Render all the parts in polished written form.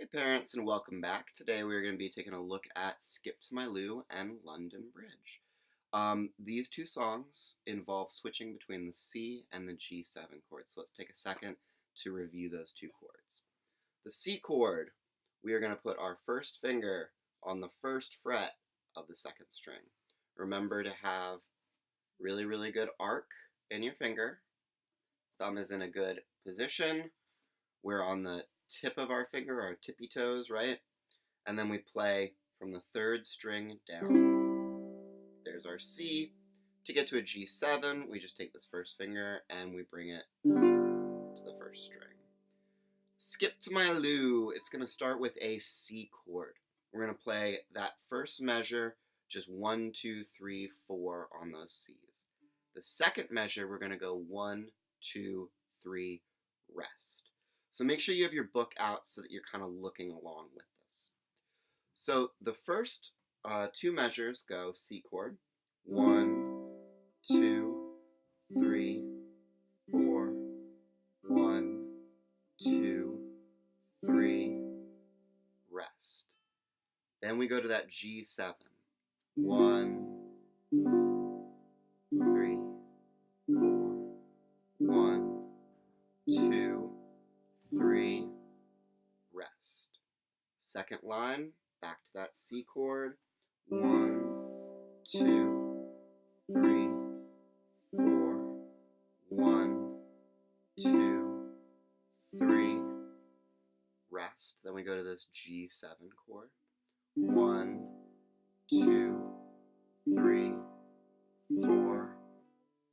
Hey parents, and welcome back. Today we're going to be taking a look at Skip to My Lou and London Bridge. These two songs involve switching between the C and the G7 chords. So let's take a second to review those two chords. The C chord, we are going to put our first finger on the first fret of the second string. Remember to have really good arc in your finger. Thumb is in a good position. We're on the tip of our finger, our tippy toes, right? And then we play from the third string down. There's our C. To get to a G7, we just take this first finger and we bring it to the first string. Skip to My Lou, it's going to start with a C chord. We're going to play that first measure, just 1, 2, 3, 4 on those C's. The second measure, we're going to go 1, 2, 3, rest. So make sure you have your book out so that you're kind of looking along with this. So the first two measures go C chord, 1, 2, 3, 4, 1, 2, 3, rest. Then we go to that G7, 1, 3, 4, 1, 2, 3, rest. Second line, back to that C chord. 1, 2, 3, 4, 1, 2, 3, rest. Then we go to this G7 chord. 1, 2, 3, 4,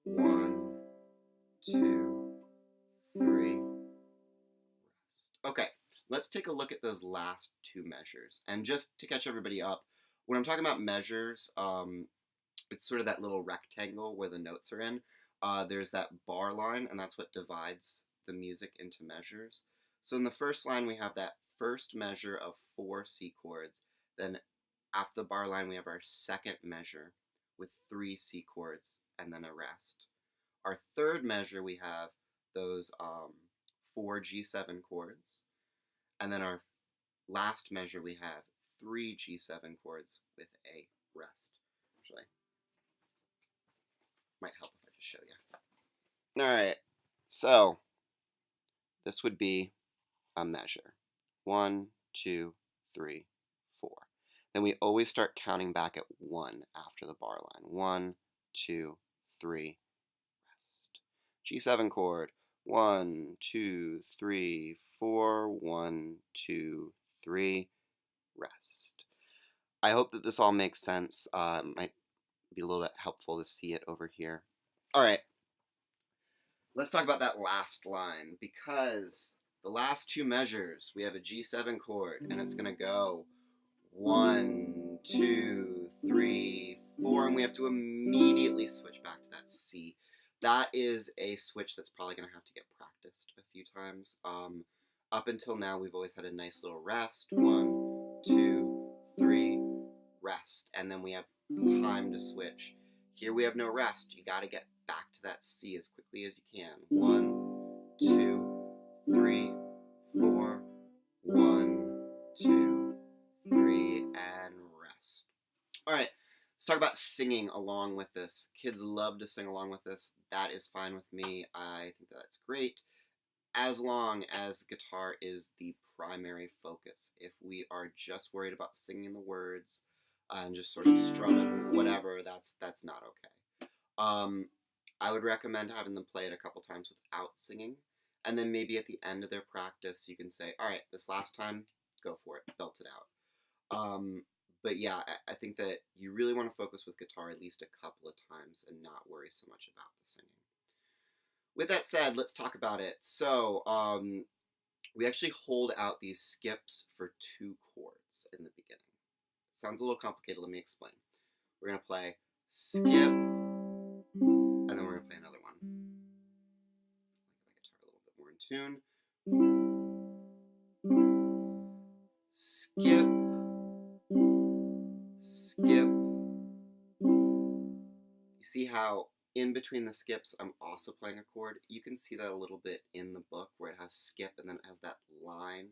1, 2, 3, Okay, let's take a look at those last two measures. And just to catch everybody up, when I'm talking about measures, it's sort of that little rectangle where the notes are in. There's that bar line, and that's what divides the music into measures. So in the first line, we have that first measure of 4 C chords. Then after the bar line, we have our second measure with 3 C chords and then a rest. Our third measure, we have those 4 G7 chords. And then our last measure, we have 3 G7 chords with a rest. Actually, might help if I just show you. All right, so this would be a measure. 1, 2, 3, 4. Then we always start counting back at 1 after the bar line. 1, 2, 3, rest. G7 chord. 1, 2, 3, 4, 1, 2, 3, rest. I hope that this all makes sense. It might be a little bit helpful to see it over here. All right, let's talk about that last line, because the last two measures, we have a G7 chord, and it's going to go 1, 2, 3, 4, and we have to immediately switch back to that C. That is a switch that's probably going to have to get practiced a few times. Up until now, we've always had a nice little rest. 1, 2, 3, rest. And then we have time to switch. Here we have no rest. You got to get back to that C as quickly as you can. 1, 2, 3, 4, 1, 2, 3, and rest. All right. Let's talk about singing along with this. Kids love to sing along with this. That is fine with me. I think that's great, as long as guitar is the primary focus. If we are just worried about singing the words and just sort of strumming whatever, that's not okay. I would recommend having them play it a couple times without singing, and then maybe at the end of their practice you can say, all right, this last time, go for it, belt it out. But yeah, I think that you really want to focus with guitar at least a couple of times and not worry so much about the singing. With that said, let's talk about it. So we actually hold out these skips for 2 chords in the beginning. It sounds a little complicated. Let me explain. We're going to play skip, and then we're going to play another one. Make my guitar a little bit more in tune. Skip, skip. You see how in between the skips I'm also playing a chord? You can see that a little bit in the book where it has skip and then it has that line.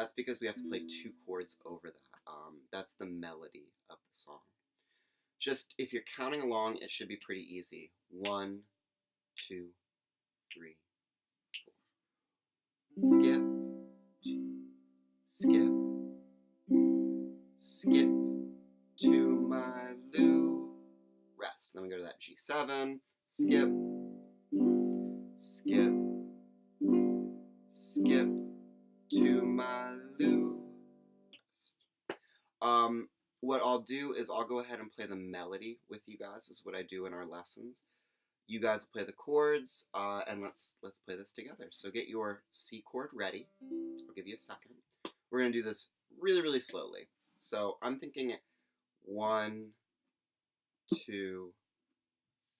That's because we have to play 2 chords over that. That's the melody of the song. Just, if you're counting along, it should be pretty easy. 1, 2, 3, 4. Skip, 2, skip, skip to my loo, rest. Then we go to that G7, skip, skip, skip to my loo, rest. What I'll do is I'll go ahead and play the melody with you guys. This is what I do in our lessons. You guys play the chords, and let's play this together. So get your C chord ready. I'll give you a second. We're going to do this really, really slowly. So I'm thinking 1, 2,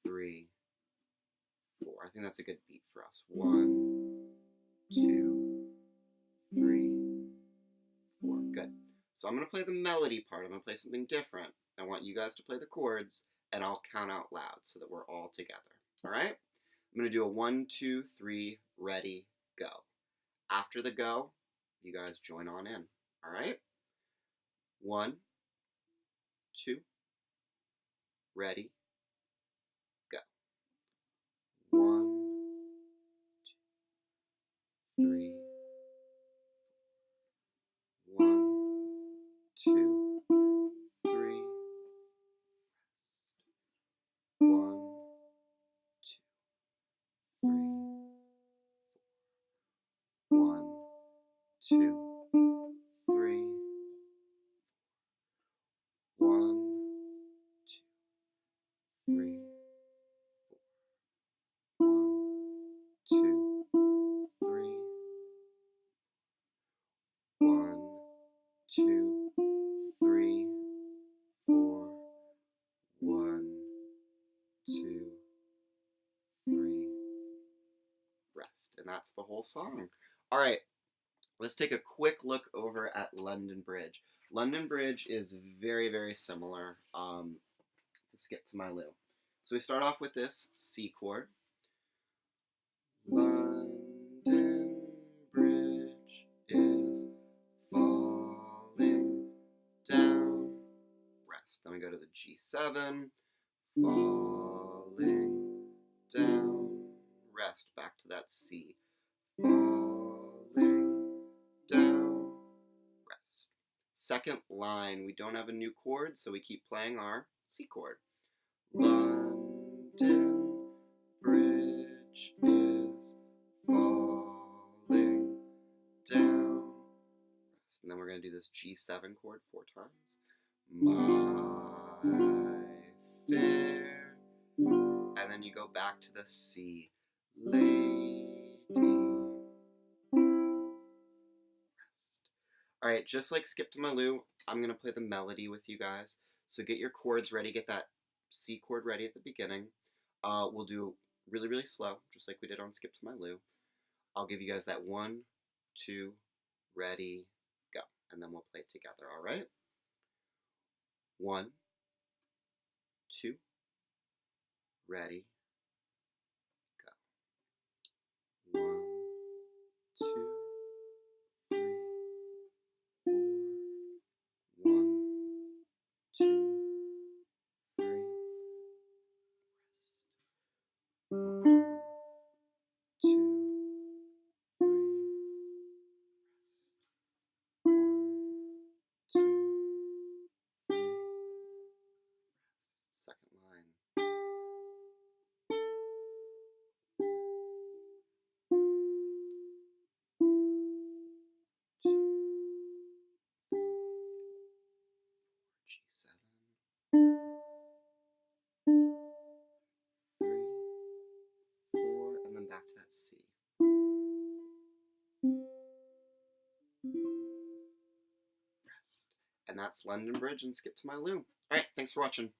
3, 4. I think that's a good beat for us. 1, 2, 3, 4. Good. So I'm going to play the melody part. I'm going to play something different. I want you guys to play the chords, and I'll count out loud so that we're all together. All right? I'm going to do a 1, 2, 3, ready, go. After the go, you guys join on in. All right? 1, 2, ready, go. 1, 2, 3, 1, 2, 3, rest. 1, 2, 3, 1, 2, 3, 1, 2, 3, 1, 2, 3, 1, 2, 3, 4, 1, 2, 3, rest. And that's the whole song. All right, let's take a quick look over at London Bridge. London Bridge is very, very similar to Skip to My Lou. So we start off with this C chord. London Bridge is falling down, rest. Then we go to the G7, falling down, rest. Back to that C, falling down, rest. Second line, we don't have a new chord, so we keep playing our C chord. London Bridge is falling down, rest. And then we're going to do this G7 chord 4 times. My fair, and then you go back to the C, lady, rest. All right, just like Skip to My Lou, I'm going to play the melody with you guys. So get your chords ready, get that C chord ready at the beginning. We'll do really, really slow, just like we did on Skip to My Lou. I'll give you guys that 1, 2, ready, go. And then we'll play it together, all right? 1, 2, ready, go. 1, 2, 3, 4, 1, 2, 3, rest. 1, 2, 3, rest. 1, 2, 3, rest. Second line. 2, G7, 3, 4, and then back to that C. Rest. And that's London Bridge and Skip to My Lou. All right, thanks for watching.